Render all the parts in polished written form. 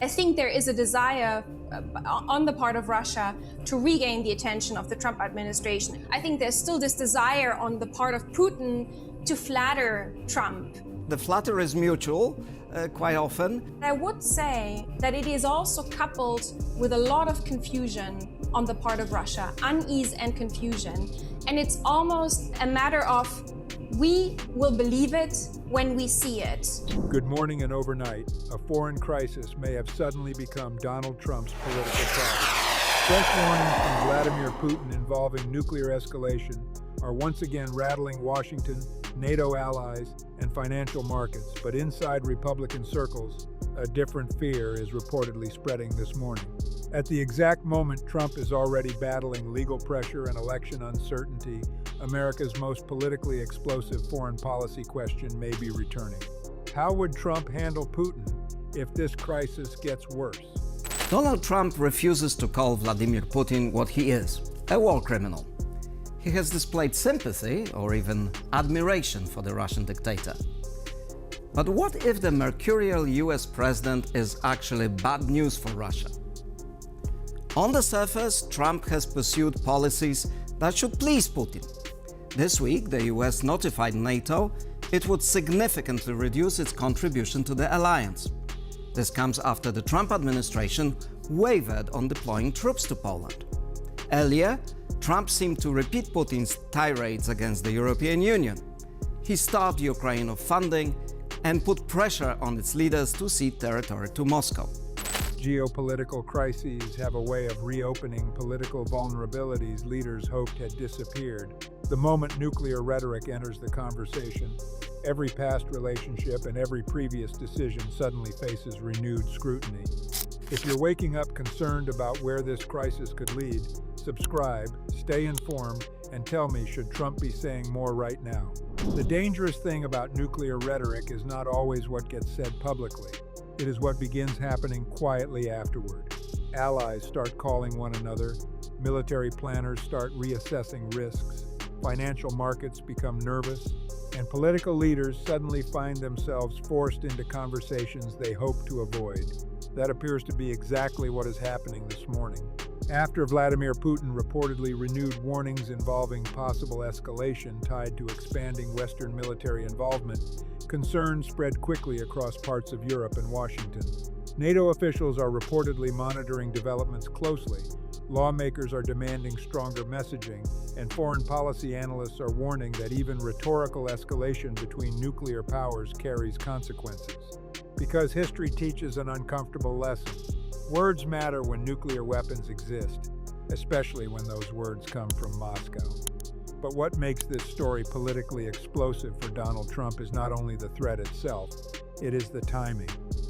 I think there is a desire on the part of Russia to regain the attention of the Trump administration. I think there's still this desire on the part of Putin to flatter Trump. The flatter is mutual, quite often. I would say that it is also coupled with a lot of confusion on the part of Russia, unease and confusion. And it's almost a matter of we will believe it when we see it. Good morning and overnight, a foreign crisis may have suddenly become Donald Trump's political problem. Fresh warnings from Vladimir Putin involving nuclear escalation are once again rattling Washington, NATO allies, and financial markets. But inside Republican circles, a different fear is reportedly spreading this morning. At the exact moment Trump is already battling legal pressure and election uncertainty, America's most politically explosive foreign policy question may be returning. How would Trump handle Putin if this crisis gets worse? Donald Trump refuses to call Vladimir Putin what he is, a war criminal. He has displayed sympathy or even admiration for the Russian dictator. But what if the mercurial US president is actually bad news for Russia? On the surface, Trump has pursued policies that should please Putin. This week, the US notified NATO it would significantly reduce its contribution to the alliance. This comes after the Trump administration wavered on deploying troops to Poland. Earlier, Trump seemed to repeat Putin's tirades against the European Union. He starved Ukraine of funding and put pressure on its leaders to cede territory to Moscow. Geopolitical crises have a way of reopening political vulnerabilities leaders hoped had disappeared. The moment nuclear rhetoric enters the conversation, every past relationship and every previous decision suddenly faces renewed scrutiny. If you're waking up concerned about where this crisis could lead, subscribe, stay informed, and tell me, should Trump be saying more right now? The dangerous thing about nuclear rhetoric is not always what gets said publicly. It is what begins happening quietly afterward. Allies start calling one another, military planners start reassessing risks, financial markets become nervous, and political leaders suddenly find themselves forced into conversations they hope to avoid. That appears to be exactly what is happening this morning. After Vladimir Putin reportedly renewed warnings involving possible escalation tied to expanding Western military involvement, concerns spread quickly across parts of Europe and Washington. NATO officials are reportedly monitoring developments closely. Lawmakers are demanding stronger messaging, and foreign policy analysts are warning that even rhetorical escalation between nuclear powers carries consequences. Because history teaches an uncomfortable lesson. Words matter when nuclear weapons exist, especially when those words come from Moscow. But what makes this story politically explosive for Donald Trump is not only the threat itself, it is the timing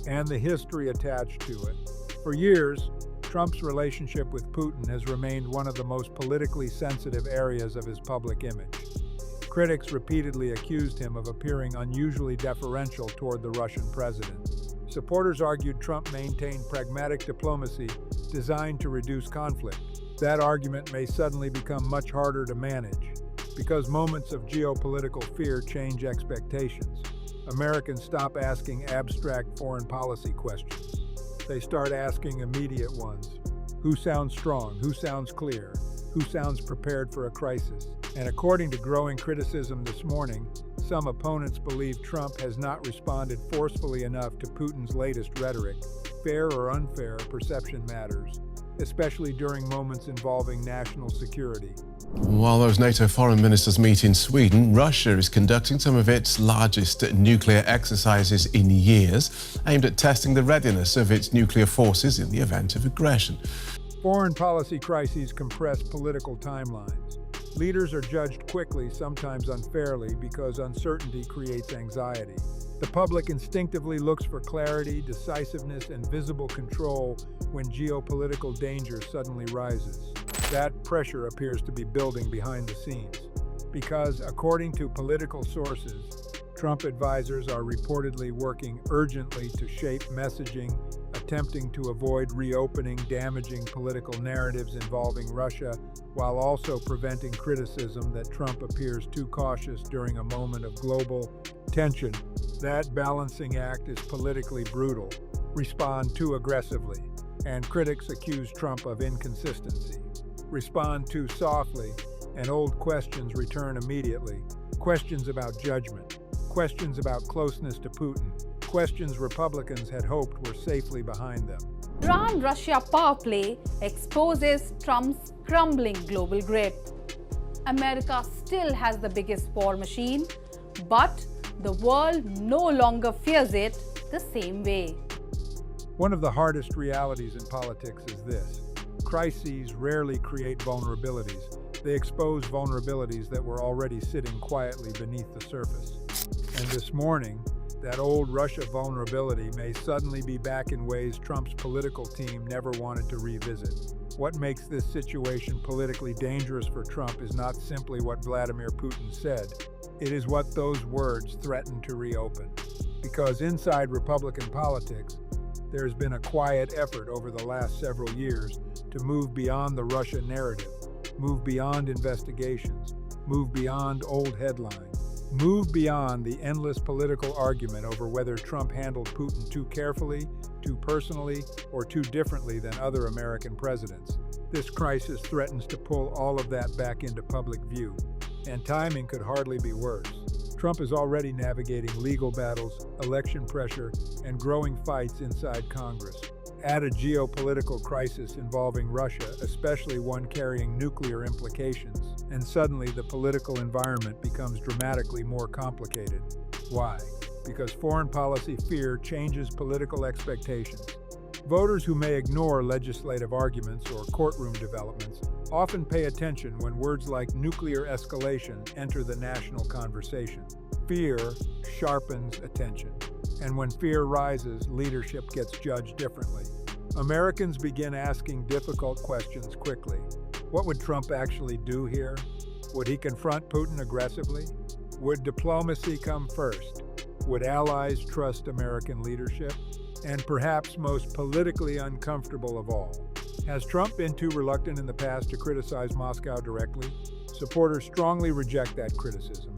and the history attached to it. For years, Trump's relationship with Putin has remained one of the most politically sensitive areas of his public image. Critics repeatedly accused him of appearing unusually deferential toward the Russian president. Supporters argued Trump maintained pragmatic diplomacy designed to reduce conflict. That argument may suddenly become much harder to manage because moments of geopolitical fear change expectations. Americans stop asking abstract foreign policy questions. They start asking immediate ones. Who sounds strong? Who sounds clear? Who sounds prepared for a crisis? And according to growing criticism this morning, some opponents believe Trump has not responded forcefully enough to Putin's latest rhetoric. Fair or unfair, perception matters, especially during moments involving national security. While those NATO foreign ministers meet in Sweden, Russia is conducting some of its largest nuclear exercises in years, aimed at testing the readiness of its nuclear forces in the event of aggression. Foreign policy crises compress political timelines. Leaders are judged quickly, sometimes unfairly, because uncertainty creates anxiety. The public instinctively looks for clarity, decisiveness, and visible control when geopolitical danger suddenly rises. That pressure appears to be building behind the scenes, because, according to political sources, Trump advisors are reportedly working urgently to shape messaging, attempting to avoid reopening damaging political narratives involving Russia, while also preventing criticism that Trump appears too cautious during a moment of global tension. That balancing act is politically brutal. respond too aggressively, and critics accuse Trump of inconsistency. Respond too softly, and old questions return immediately. Questions about judgment, questions about closeness to Putin, questions Republicans had hoped were safely behind them. Iran-Russia power play exposes Trump's crumbling global grip. America still has the biggest war machine, but the world no longer fears it the same way. One of the hardest realities in politics is this: crises rarely create vulnerabilities. They expose vulnerabilities that were already sitting quietly beneath the surface. And this morning, that old Russia vulnerability may suddenly be back in ways Trump's political team never wanted to revisit. What makes this situation politically dangerous for Trump is not simply what Vladimir Putin said. It is what those words threaten to reopen. Because inside Republican politics, there's been a quiet effort over the last several years to move beyond the Russia narrative, move beyond investigations, move beyond old headlines, move beyond the endless political argument over whether Trump handled Putin too carefully, too personally, or too differently than other American presidents. This crisis threatens to pull all of that back into public view, and timing could hardly be worse. Trump is already navigating legal battles, election pressure, and growing fights inside Congress. Add a geopolitical crisis involving Russia, especially one carrying nuclear implications, and suddenly the political environment becomes dramatically more complicated. Why? Because foreign policy fear changes political expectations. Voters who may ignore legislative arguments or courtroom developments often pay attention when words like nuclear escalation enter the national conversation. Fear sharpens attention, and when fear rises, leadership gets judged differently. Americans begin asking difficult questions quickly. What would Trump actually do here? Would he confront Putin aggressively? Would diplomacy come first? Would allies trust American leadership? And perhaps most politically uncomfortable of all, has Trump been too reluctant in the past to criticize Moscow directly? Supporters strongly reject that criticism.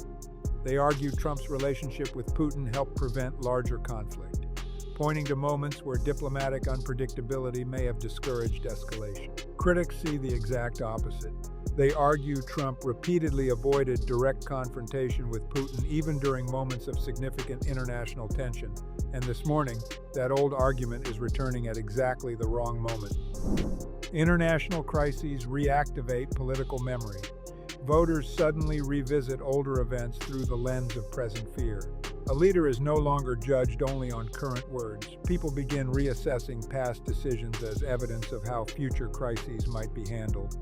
They argue Trump's relationship with Putin helped prevent larger conflict, pointing to moments where diplomatic unpredictability may have discouraged escalation. Critics see the exact opposite. They argue Trump repeatedly avoided direct confrontation with Putin even during moments of significant international tension. And this morning, that old argument is returning at exactly the wrong moment. International crises reactivate political memory. Voters suddenly revisit older events through the lens of present fear. A leader is no longer judged only on current words. People begin reassessing past decisions as evidence of how future crises might be handled.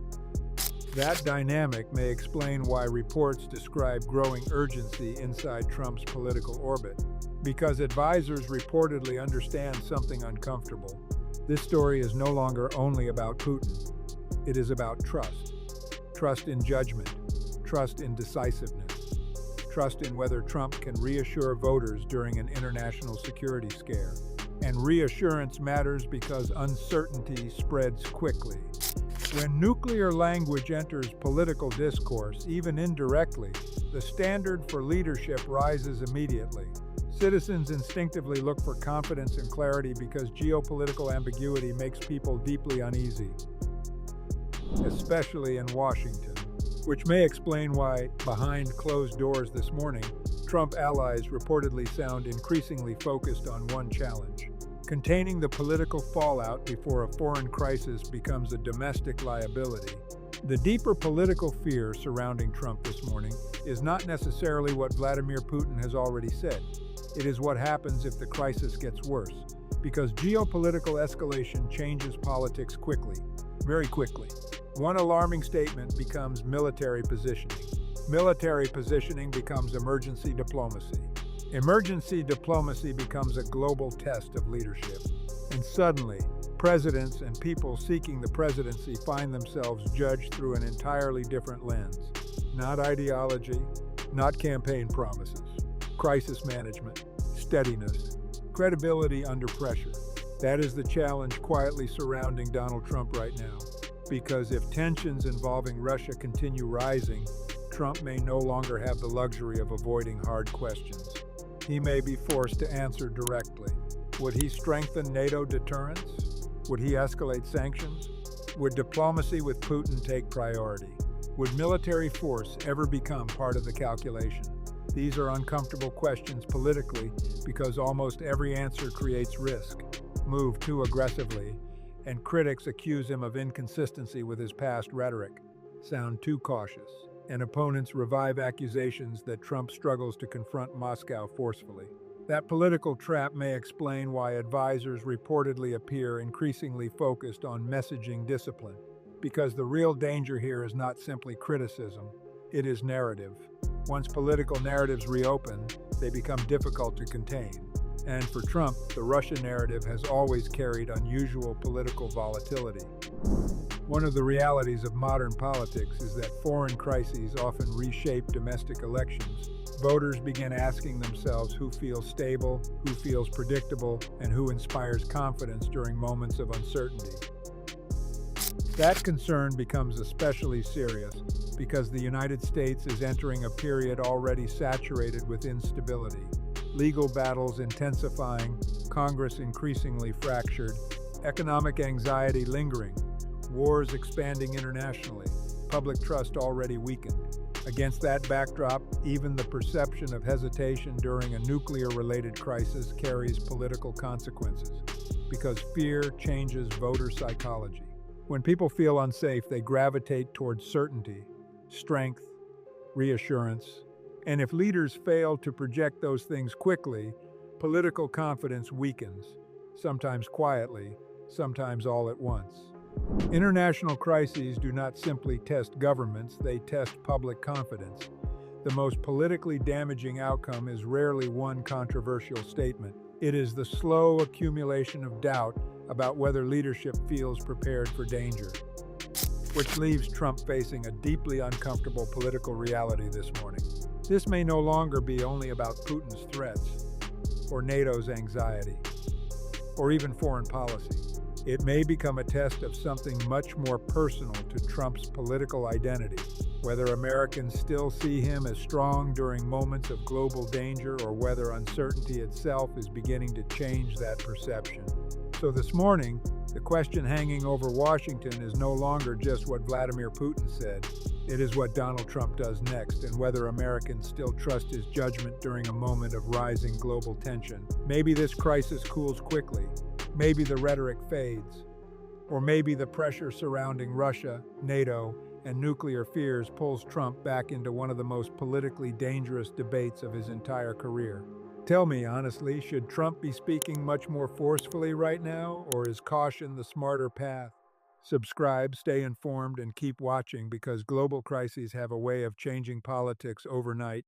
That dynamic may explain why reports describe growing urgency inside Trump's political orbit. Because advisors reportedly understand something uncomfortable. This story is no longer only about Putin. It is about trust. Trust in judgment. Trust in decisiveness. Trust in whether Trump can reassure voters during an international security scare. And reassurance matters because uncertainty spreads quickly. When nuclear language enters political discourse, even indirectly, the standard for leadership rises immediately. Citizens instinctively look for confidence and clarity because geopolitical ambiguity makes people deeply uneasy, especially in Washington, which may explain why, behind closed doors this morning, Trump allies reportedly sound increasingly focused on one challenge: containing the political fallout before a foreign crisis becomes a domestic liability. The deeper political fear surrounding Trump this morning is not necessarily what Vladimir Putin has already said. It is what happens if the crisis gets worse, because geopolitical escalation changes politics quickly, very quickly. One alarming statement becomes military positioning. Military positioning becomes emergency diplomacy. Emergency diplomacy becomes a global test of leadership. And suddenly, presidents and people seeking the presidency find themselves judged through an entirely different lens. Not ideology, not campaign promises. Crisis management, steadiness, credibility under pressure. That is the challenge quietly surrounding Donald Trump right now. Because if tensions involving Russia continue rising, Trump may no longer have the luxury of avoiding hard questions. He may be forced to answer directly. Would he strengthen NATO deterrence? Would he escalate sanctions? Would diplomacy with Putin take priority? Would military force ever become part of the calculation? These are uncomfortable questions politically because almost every answer creates risk. Move too aggressively, and critics accuse him of inconsistency with his past rhetoric. Sound too cautious, and opponents revive accusations that Trump struggles to confront Moscow forcefully. That political trap may explain why advisors reportedly appear increasingly focused on messaging discipline, because the real danger here is not simply criticism, it is narrative. Once political narratives reopen, they become difficult to contain. And for Trump, the Russia narrative has always carried unusual political volatility. One of the realities of modern politics is that foreign crises often reshape domestic elections. Voters begin asking themselves who feels stable, who feels predictable, and who inspires confidence during moments of uncertainty. That concern becomes especially serious because the United States is entering a period already saturated with instability. Legal battles intensifying, Congress increasingly fractured, economic anxiety lingering, wars expanding internationally, public trust already weakened. Against that backdrop, even the perception of hesitation during a nuclear-related crisis carries political consequences, because fear changes voter psychology. When people feel unsafe, they gravitate towards certainty, strength, reassurance, and if leaders fail to project those things quickly, political confidence weakens, sometimes quietly, sometimes all at once. International crises do not simply test governments, they test public confidence. The most politically damaging outcome is rarely one controversial statement. It is the slow accumulation of doubt about whether leadership feels prepared for danger, which leaves Trump facing a deeply uncomfortable political reality this morning. This may no longer be only about Putin's threats, or NATO's anxiety, or even foreign policy. It may become a test of something much more personal to Trump's political identity, whether Americans still see him as strong during moments of global danger or whether uncertainty itself is beginning to change that perception. So this morning, the question hanging over Washington is no longer just what Vladimir Putin said. It is what Donald Trump does next and whether Americans still trust his judgment during a moment of rising global tension. Maybe this crisis cools quickly. Maybe the rhetoric fades. Or maybe the pressure surrounding Russia, NATO, and nuclear fears pulls Trump back into one of the most politically dangerous debates of his entire career. Tell me honestly, should Trump be speaking much more forcefully right now, or is caution the smarter path? Subscribe, stay informed, and keep watching because global crises have a way of changing politics overnight,